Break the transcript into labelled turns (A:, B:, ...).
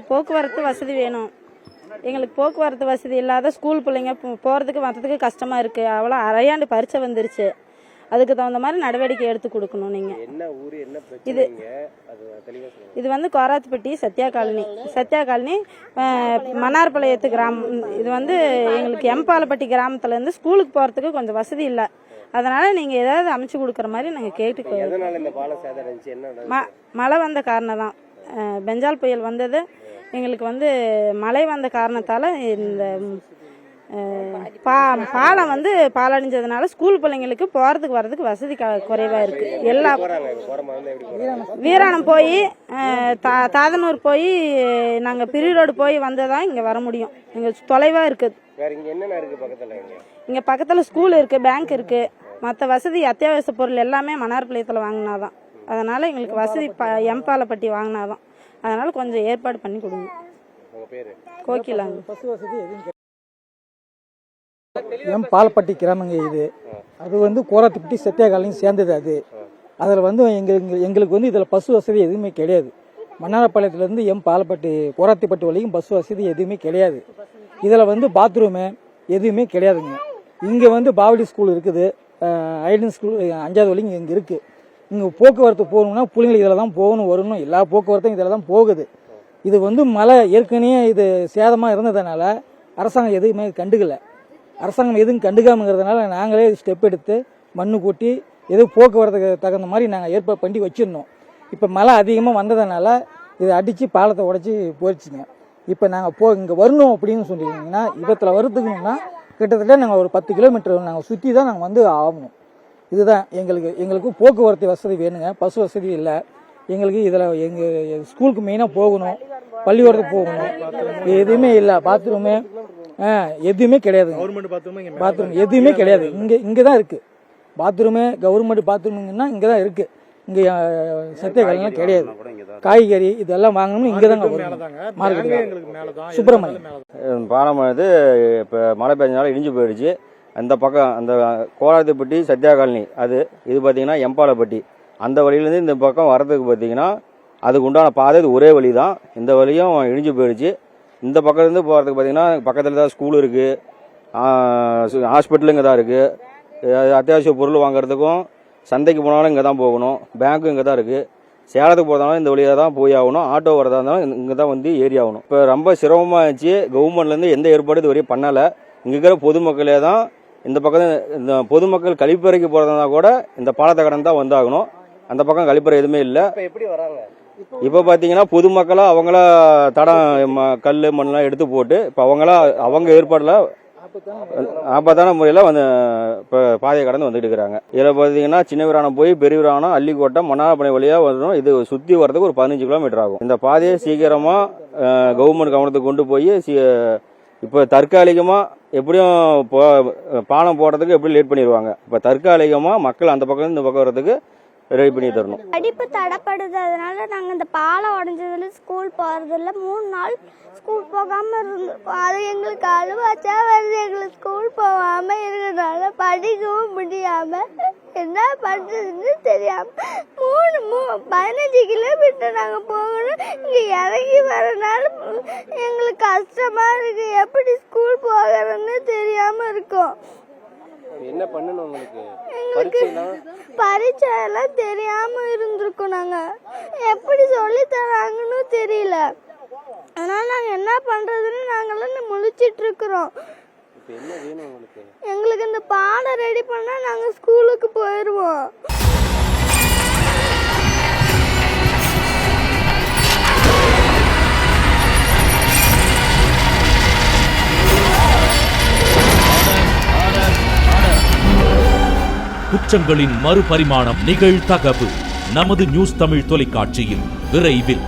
A: போக்குவரத்து வசதி வேணும். எங்களுக்கு போக்குவரத்து வசதி இல்லாத ஸ்கூல் பிள்ளைங்க போகிறதுக்கு வரதுக்கு கஷ்டமாக இருக்குது. அவ்வளோ அரையாண்டு பரீட்சை வந்துருச்சு. அதுக்கு தகுந்த மாதிரி நடவடிக்கை எடுத்து கொடுக்கணும். நீங்கள் இது வந்து கோராத்துப்பட்டி சத்யா காலனி மன்னார்பாளையத்து கிராமம். இது வந்து எங்களுக்கு எம்பாலப்பட்டி கிராமத்துலேருந்து ஸ்கூலுக்கு போகிறதுக்கு கொஞ்சம் வசதி இல்லை. அதனால் நீங்கள் ஏதாவது அமைச்சு கொடுக்குற மாதிரி நாங்கள் கேட்டுக்கோம். மழை வந்த காரணம் தான். பெஞ்சால் புயல் வந்தது. எங்களுக்கு வந்து மழை வந்த காரணத்தால் இந்த பாலம் வந்து பாலடைஞ்சதுனால ஸ்கூல் பிள்ளைங்களுக்கு போகிறதுக்கு வர்றதுக்கு வசதி குறைவாக இருக்குது. எல்லா வீராணம் போய் தாதனூர் போய் நாங்கள் பிரி ரோடு போய் வந்தால் தான் இங்கே வர முடியும். எங்களுக்கு தொலைவாக இருக்குது. இங்கே பக்கத்தில் ஸ்கூல் இருக்குது, பேங்க் இருக்குது. மற்ற வசதி அத்தியாவசிய பொருள் எல்லாமே மன்னார்பாளையத்தில் வாங்கினாதான். அதனால் எங்களுக்கு வசதி எம்பாலப்பட்டி வாங்கினாதான். அதனால் கொஞ்சம் ஏற்பாடு பண்ணி கொடுங்க. கோகிலாங்க.
B: எம்பாலப்பட்டி கிராமங்க இது. அது வந்து கோராத்துப்பட்டி சத்யா காலனியும் சேர்ந்தது. அதில் வந்து எங்களுக்கு வந்து இதில் பஸ் வசதி எதுவுமே கிடையாது. மன்னார்பாளையத்துலேருந்து பாலப்பட்டி கோராத்துப்பட்டி வரைக்கும் பஸ் வசதி எதுவுமே கிடையாது. இதில் வந்து பாத்ரூமு எதுவுமே கிடையாதுங்க. இங்கே வந்து பாவடி ஸ்கூல் இருக்குது, ஐடன் ஸ்கூல் 5வது வரைக்கும் இங்கே இருக்குது. இங்கே போக்குவரத்து போகணும்னா பிள்ளைங்களுக்கு இதில் தான் போகணும் வரணும். எல்லா போக்குவரத்தும் இதில் தான் போகுது. இது வந்து மழை ஏற்கனவே இது சேதமாக இருந்ததுனால அரசாங்கம் எதுவுமே கண்டுக்கலை. அரசாங்கம் எதுவும் கண்டுக்காமங்கிறதுனால நாங்களே ஸ்டெப் எடுத்து மண்ணு கூட்டி ஏதோ போக்குவரத்துக்கு தகுந்த மாதிரி நாங்கள் ஏற்பாடு பண்ணி வச்சுருந்தோம். இப்போ மழை அதிகமாக வந்ததுனால இதை அடித்து பாலத்தை உடச்சி போயிடுச்சுங்க. இப்போ நாங்கள் இங்கே வரணும் அப்படின்னு சொல்லியிருந்தீங்கன்னா இவத்தில் வரதுக்குன்னா கிட்டத்தட்ட நாங்கள் ஒரு 10 கிலோமீட்டர் நாங்கள் சுற்றி தான் நாங்கள் வந்து ஆகணும். இதுதான் எங்களுக்கு போக்குவரத்து வசதி வேணுங்க. பஸ் வசதி இல்லை எங்களுக்கு. இதில் எங்கள் ஸ்கூலுக்கு மெயினாக போகணும், பள்ளிக்கூடத்துக்கு போகணும், எதுவுமே இல்லை. பாத்ரூமு எதுவுமே கிடையாதுங்க. பாத்ரூம் எதுவுமே கிடையாது. இங்கே தான் இருக்குது பாத்ரூமு. கவர்மெண்ட் பாத்ரூமுங்கன்னா இங்கே தான் இருக்குது. இங்கே சத்திய காலனிலாம் கிடையாது. காய்கறி இதெல்லாம் வாங்கணும்னு இங்கே தாங்க மார்க்கெட். சுப்பிரமணியம்
C: பாலம் இது இப்போ மழை பெஞ்சனால இடிஞ்சு போயிடுச்சு. அந்த பக்கம் அந்த கோராத்துப்பட்டி சத்யா காலனி இது பார்த்தீங்கன்னா எம்பாலப்பட்டி அந்த வழியிலேருந்து இந்த பக்கம் வரதுக்கு பார்த்தீங்கன்னா அதுக்கு உண்டான பாதை இது ஒரே வழி தான். இந்த வழியும் இடிஞ்சு போயிடுச்சு. இந்த பக்கத்துலேருந்து போகிறதுக்கு பார்த்தீங்கன்னா பக்கத்தில் தான் ஸ்கூல் இருக்குது, ஹாஸ்பிட்டலு இங்கே தான் இருக்குது. அத்தியாவசிய பொருள் வாங்குறதுக்கும் சந்தைக்கு போனாலும் இங்கே தான் போகணும். பேங்க்கும் இங்கே தான் இருக்குது. சேலத்துக்கு போகிறதாலும் இந்த வழியாக தான் போய் ஆகணும். ஆட்டோ வரதா இருந்தாலும் இங்கே தான் வந்து ஏறி ஆகணும். இப்போ ரொம்ப சிரமமாக இருந்துச்சு. கவர்மெண்ட்லேருந்து எந்த ஏற்பாடு இது வரையும் பண்ணலை. இங்கே இருக்கிற பொதுமக்களே தான் இந்த பக்கம் இந்த பொதுமக்கள் கழிப்பறைக்கு போகிறதா கூட இந்த பாலத்தை கடந்து தான் வந்தாகணும். அந்த பக்கம் கழிப்பறை எதுவுமே இல்லை. இப்போ பார்த்தீங்கன்னா பொதுமக்களாக அவங்களா தடம் கல் மண்ணெலாம் எடுத்து போட்டு இப்போ அவங்க ஏற்பாடில் ஆபத்தான முறையில் வந்து இப்போ பாதையை கடந்து வந்துட்டு இருக்கிறாங்க. இதில் பார்த்தீங்கன்னா சின்ன வீராணம் போய் பெரிய வீராணம் அள்ளிக்கோட்டை மன்னார்பாளையம் வழியாக வரணும். இது சுற்றி வரதுக்கு ஒரு 15 கிலோமீட்டர் ஆகும். இந்த பாதையை சீக்கிரமாக கவர்மெண்ட் கவனத்துக்கு கொண்டு போய் இப்போ தற்காலிகமாக எப்படியும் பாலம் போடுறதுக்கு எப்படி லேட் பண்ணிடுவாங்க. இப்போ தற்காலிகமாக மக்கள் அந்த பக்கம் இந்த பக்கம் வர்றதுக்கு ரெடி பண்ணி தரணும்.
D: படிப்பு தடைப்படுது. அதனால நாங்கள் இந்த பாலம் உடஞ்சதுல ஸ்கூல் போகிறதில்ல. 3 நாள் ஸ்கூல் போகாமல் இருந்திருக்கோம். அது எங்களுக்கு அழுவாச்சா வருது. எங்களுக்கு ஸ்கூல் போகாமல் இருக்கிறதுனால படிக்கவும் முடியாமல் என்ன பண்ணுறதுன்னு தெரியாமல் 15 கிலோமீட்டர் நாங்கள் போகணும். இங்கே இறங்கி வரனால எங்களுக்கு கஷ்டமாக இருக்குது. எப்படி ஸ்கூல் போகிறதுன்னு தெரியாமல் இருக்கோம்.
C: என்ன பண்ணணும் உங்களுக்கு?
D: எங்களுக்கு பரீட்சை எல்லாம் தெரியாம இருந்திருக்கோம். நாங்க எப்படி சொல்லி தராங்கன்னு தெரியல. அதனால நாங்க என்ன பண்றதுன்னு நாங்களாம் முழிச்சிட்டு இருக்கிறோம். எங்களுக்கு இந்த பாடம் ரெடி பண்ணா நாங்க ஸ்கூலுக்கு போயிடுவோம்.
E: குற்றங்களின் மறுபரிமாணம் நிகழ்தகவு நமது நியூஸ் தமிழ் தொலைக்காட்சியில் விரைவில்.